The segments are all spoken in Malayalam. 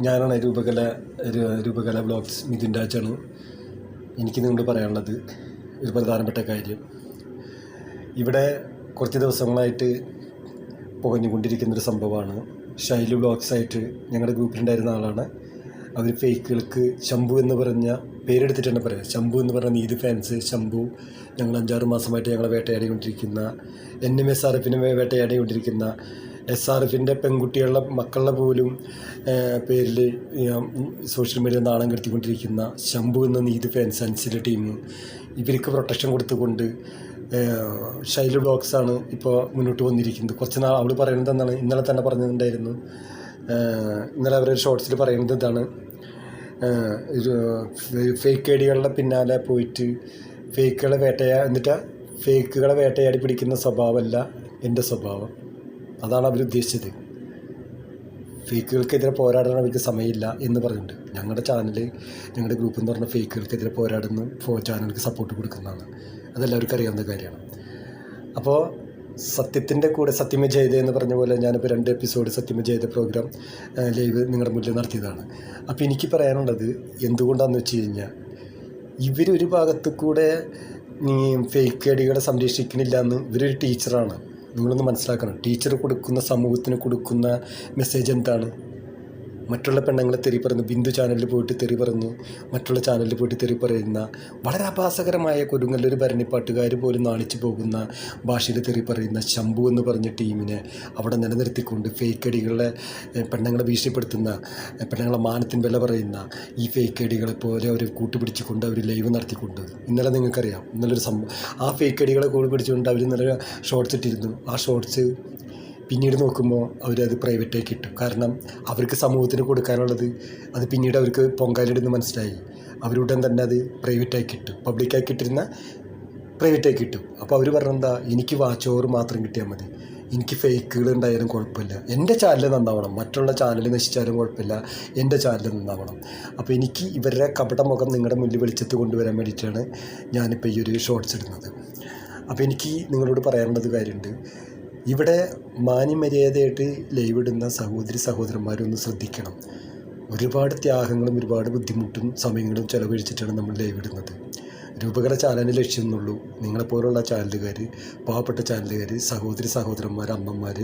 ഞാനാണ് രൂപകല വ്ളോഗ്സ് മിഥുൻ രാജാണ്. എനിക്ക് നിങ്ങളോട് പറയാനുള്ളത് ഒരു പ്രധാനപ്പെട്ട കാര്യം. ഇവിടെ കുറച്ച് ദിവസങ്ങളായിട്ട് പുകഞ്ഞുകൊണ്ടിരിക്കുന്നൊരു സംഭവമാണ്. ഷൈലു വ്ളോഗ്സായിട്ട് ഞങ്ങളുടെ ഗ്രൂപ്പിലുണ്ടായിരുന്ന ആളാണ്. അവർ ഫേക്കുകൾക്ക് ശംഭു എന്ന് പറഞ്ഞ പേരെടുത്തിട്ട് തന്നെ പറയാം. ശംഭു എന്ന് പറഞ്ഞ നീതി ഫാൻസ് ശംഭു ഞങ്ങൾ 5-6 മാസമായിട്ട് ഞങ്ങളെ വേട്ടയാടിക്കൊണ്ടിരിക്കുന്ന, SRFിനെ വേട്ടയാടിക്കൊണ്ടിരിക്കുന്ന, SRFിൻ്റെ പെൺകുട്ടികളുടെ മക്കളുടെ പോലും പേരിൽ സോഷ്യൽ മീഡിയ നാണം കെടുത്തിക്കൊണ്ടിരിക്കുന്ന ശംഭു എന്ന നീതി ഫാൻസ് അൻസിലെ ടീം, ഇവർക്ക് പ്രൊട്ടക്ഷൻ കൊടുത്തുകൊണ്ട് ഷൈലു വ്ളോഗ്സാണ് ഇപ്പോൾ മുന്നോട്ട് വന്നിരിക്കുന്നത്. കുറച്ച് നാൾ അവൾ പറയുന്നത് എന്താണ്, ഇന്നലെ തന്നെ പറഞ്ഞിട്ടുണ്ടായിരുന്നു. ഇന്നലെ അവരൊരു ഷോർട്സിൽ പറയുന്നത് ഇതാണ്: ഫേക്ക് ഐഡികളുടെ പിന്നാലെ പോയിട്ട് ഫേക്കുകളെ വേട്ടയാടി പിടിക്കുന്ന സ്വഭാവമല്ല എൻ്റെ സ്വഭാവം. അതാണ് അവരുദ്ദേശിച്ചത്. ഫേക്കുകൾക്കെതിരെ പോരാടാൻ അവർക്ക് സമയമില്ല എന്ന് പറഞ്ഞിട്ടുണ്ട്. ഞങ്ങളുടെ ഗ്രൂപ്പ് എന്ന് പറഞ്ഞാൽ ഫേക്കുകൾക്കെതിരെ പോരാടുന്ന ചാനലുകൾക്ക് സപ്പോർട്ട് കൊടുക്കുന്നതാണ്. അതെല്ലാവർക്കും അറിയാവുന്ന കാര്യമാണ്. അപ്പോൾ സത്യത്തിൻ്റെ കൂടെ സത്യമേ ജയതേ എന്ന് പറഞ്ഞ പോലെ ഞാനിപ്പോൾ 2 എപ്പിസോഡ് സത്യമേ ജയതേ പ്രോഗ്രാം ലൈവ് നിങ്ങളുടെ മുന്നിൽ നടത്തിയതാണ്. അപ്പോൾ എനിക്ക് പറയാനുള്ളത് എന്തുകൊണ്ടാണെന്ന് വെച്ച് കഴിഞ്ഞാൽ, ഇവരൊരു ഭാഗത്ത് കൂടെ ഫേക്ക് ഐഡികളെ സംരക്ഷിക്കണില്ല എന്ന്. ഇവരൊരു ടീച്ചറാണ്, നിങ്ങളൊന്ന് മനസ്സിലാക്കണം. ടീച്ചർ കൊടുക്കുന്ന, സമൂഹത്തിന് കൊടുക്കുന്ന മെസ്സേജ് എന്താണ്? മറ്റുള്ള പെണ്ണുങ്ങളെ തെറി പറഞ്ഞ്, ബിന്ദു ചാനലിൽ പോയിട്ട് തെറി പറഞ്ഞ്, മറ്റുള്ള ചാനലിൽ പോയിട്ട് തെറി പറയുന്ന, വളരെ അപാസകരമായ കൊടുങ്ങല്ലൊരു ഭരണിപ്പാട്ടുകാർ പോലും നാണിച്ചു പോകുന്ന ഭാഷയിൽ തെറി പറയുന്ന ശംഭു എന്ന് പറഞ്ഞ ടീമിനെ അവിടെ നിലനിർത്തിക്കൊണ്ട് ഫേക്ക് ഐഡികളെ, പെണ്ണുങ്ങളെ ഭീഷണിപ്പെടുത്തുന്ന, പെണ്ണുങ്ങളെ മാനത്തിന് വില പറയുന്ന ഈ ഫേക്ക് ഐഡികളെ പോലെ അവർ കൂട്ടുപിടിച്ചുകൊണ്ട് അവർ ലൈവ് നടത്തിക്കൊണ്ട്, ഇന്നലെ നിങ്ങൾക്കറിയാം, ഇന്നലൊരു സംഭവം, ആ ഫേക്ക് ഐഡികളെ കൂട്ടുപിടിച്ചുകൊണ്ട് അവർ ഇന്നലെ ഷോർട്സ് ഇട്ടിരുന്നു. ആ ഷോർട്സ് പിന്നീട് നോക്കുമ്പോൾ അവരത് പ്രൈവറ്റാക്കി ഇട്ടു. കാരണം അവർക്ക് സമൂഹത്തിന് കൊടുക്കാനുള്ളത് അത് പിന്നീട് അവർക്ക് പൊങ്കാലിടുന്ന് മനസ്സിലായി. അവരുടൻ തന്നെ അത് പ്രൈവറ്റാക്കി ഇട്ടു, പബ്ലിക്കാക്കി ഇട്ടിരുന്ന പ്രൈവറ്റാക്കി ഇട്ടു. അപ്പോൾ അവർ പറഞ്ഞെന്താ, എനിക്ക് വാച്ച് ഓവർ മാത്രം കിട്ടിയാൽ മതി, എനിക്ക് ഫേക്കുകൾ ഉണ്ടായാലും കുഴപ്പമില്ല, എൻ്റെ ചാനൽ നന്നാവണം, മറ്റുള്ള ചാനൽ നശിച്ചാലും കുഴപ്പമില്ല, എൻ്റെ ചാനൽ നന്നാവണം. അപ്പോൾ എനിക്ക് ഇവരുടെ കപട മുഖം നിങ്ങളുടെ മുന്നിൽ വെളിച്ചത്ത് കൊണ്ടുവരാൻ വേണ്ടിയിട്ടാണ് ഞാനിപ്പോൾ ഈ ഒരു ഷോർട്സ് ഇടുന്നത്. അപ്പോൾ എനിക്ക് നിങ്ങളോട് പറയാനുള്ളത് കാര്യമുണ്ട്. ഇവിടെ മാന്യമര്യാദയായിട്ട് ലൈവ് ഇടുന്ന സഹോദരന്മാരൊന്ന് ശ്രദ്ധിക്കണം. ഒരുപാട് ത്യാഗങ്ങളും ഒരുപാട് ബുദ്ധിമുട്ടും സമയങ്ങളും ചിലവഴിച്ചിട്ടാണ് നമ്മൾ ലൈവ് ഇടുന്നത്. രൂപകല ചാനലിന് ലക്ഷ്യമെന്നുള്ളൂ. നിങ്ങളെപ്പോലുള്ള ചാനലുകാർ, പാവപ്പെട്ട ചാനലുകാർ, സഹോദരന്മാർ, അമ്മമാർ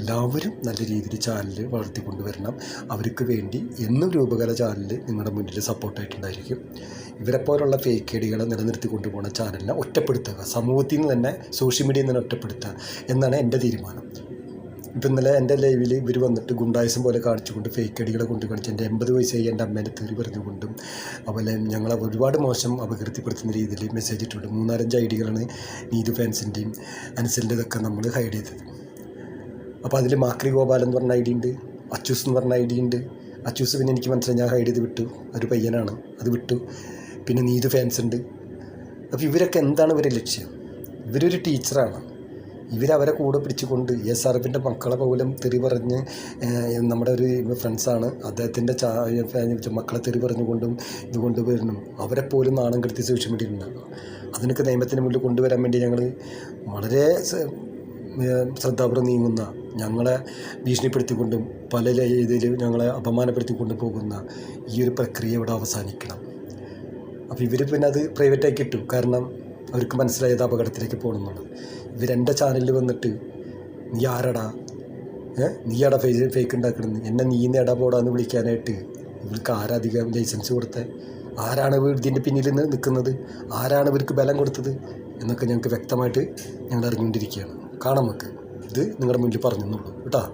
എല്ലാവരും നല്ല രീതിയിൽ ചാനൽ വളർത്തിക്കൊണ്ടുവരണം. അവർക്ക് വേണ്ടി എന്നും രൂപകല ചാനൽ നിങ്ങളുടെ മുന്നിൽ സപ്പോർട്ടായിട്ടുണ്ടായിരിക്കും. ഇവരെപ്പോലുള്ള ഫേക്ക് ഐഡികളെ നിലനിർത്തി കൊണ്ടുപോകുന്ന ചാനലിനെ ഒറ്റപ്പെടുത്തുക, സമൂഹത്തിൽ നിന്ന് തന്നെ, സോഷ്യൽ മീഡിയയിൽ നിന്ന് തന്നെ ഒറ്റപ്പെടുത്തുക എന്നാണ് എൻ്റെ തീരുമാനം. ഇപ്പം ഇന്നലെ എൻ്റെ ലൈവിൽ ഇവർ വന്നിട്ട് ഗുണ്ടായുസം പോലെ കാണിച്ചുകൊണ്ട് ഫേക്ക് ഐഡികളെ കൊണ്ട് കാണിച്ച് എൻ്റെ 80 വയസ്സായി എൻ്റെ അമ്മേൻ്റെ തെറി പറഞ്ഞുകൊണ്ടും അതുപോലെ ഞങ്ങളെ ഒരുപാട് മോശം അപകീർത്തിപ്പെടുത്തുന്ന രീതിയിൽ മെസ്സേജ് ഇട്ടുണ്ട്. 3-5 ഐഡികളാണ് നീതു ഫാൻസിൻ്റെയും അൻസലിൻ്റെതൊക്കെ നമ്മൾ ഹൈഡ് ചെയ്തത്. അപ്പോൾ അതിൽ മാക്രി ഗോപാലൻ എന്ന് പറഞ്ഞ ഐഡി ഉണ്ട്, അച്ചൂസ് എന്ന് പറഞ്ഞ ഐഡി ഉണ്ട്. അച്ചൂസ് പിന്നെ എനിക്ക് മനസ്സിലായി, ഞാൻ ഹൈഡ് ചെയ്ത് വിട്ടു, ഒരു പയ്യനാണ്, അത് വിട്ടു. പിന്നെ നീതു ഫാൻസ് ഉണ്ട്. അപ്പോൾ ഇവരൊക്കെ എന്താണ് ഇവരുടെ ലക്ഷ്യം? ഇവരൊരു ടീച്ചറാണ്. ഇവരവരെ കൂടെ പിടിച്ചുകൊണ്ട് SRFിൻ്റെ മക്കളെ പോലും തെറി പറഞ്ഞ്, നമ്മുടെ ഒരു ഫ്രണ്ട്സാണ്, അദ്ദേഹത്തിൻ്റെ മക്കളെ തെറി പറഞ്ഞുകൊണ്ടും ഇതുകൊണ്ട് വരുന്നു. അവരെ പോലും നാണം കെടുത്തി സോഷ്യൽ മീഡിയയിൽ ഉണ്ടാകും. അതിനൊക്കെ നിയമത്തിന് മുന്നിൽ കൊണ്ടുവരാൻ വേണ്ടി ഞങ്ങൾ വളരെ ശ്രദ്ധാപൂർവ്വം നീങ്ങുന്ന, ഞങ്ങളെ ഭീഷണിപ്പെടുത്തിക്കൊണ്ടും പല രീതിയിലും ഞങ്ങളെ അപമാനപ്പെടുത്തിക്കൊണ്ട് പോകുന്ന ഈ ഒരു പ്രക്രിയ ഇവിടെ അവസാനിക്കണം. അപ്പോൾ ഇവർ പിന്നെ അത് പ്രൈവറ്റാക്കി ഇട്ടു. കാരണം അവർക്ക് മനസ്സിലായത് അപകടത്തിലേക്ക് പോകണമെന്നുള്ളത്. ഇവരെൻ്റെ ചാനലിൽ വന്നിട്ട് നീ ആരടാ ഫേക്ക് ഉണ്ടാക്കണമെന്ന്, എന്നെ നീ നേടാ പോടാന്ന് വിളിക്കാനായിട്ട് ഇവർക്ക് ആരധികം ലൈസൻസ് കൊടുത്തത്? ആരാണ് ഇതിൻ്റെ പിന്നിൽ നിൽക്കുന്നത്? ആരാണ് ഇവർക്ക് ബലം കൊടുത്തത് എന്നൊക്കെ ഞങ്ങൾക്ക് വ്യക്തമായിട്ട് ഞങ്ങൾ അറിഞ്ഞുകൊണ്ടിരിക്കുകയാണ്. കാണാം നമുക്ക്. ഇത് നിങ്ങളുടെ മുന്നിൽ പറഞ്ഞെന്നുള്ളൂ കേട്ടോ.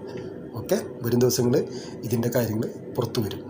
ഓക്കെ, വരും ദിവസങ്ങളിൽ ഇതിൻ്റെ കാര്യങ്ങൾ പുറത്തു വരും.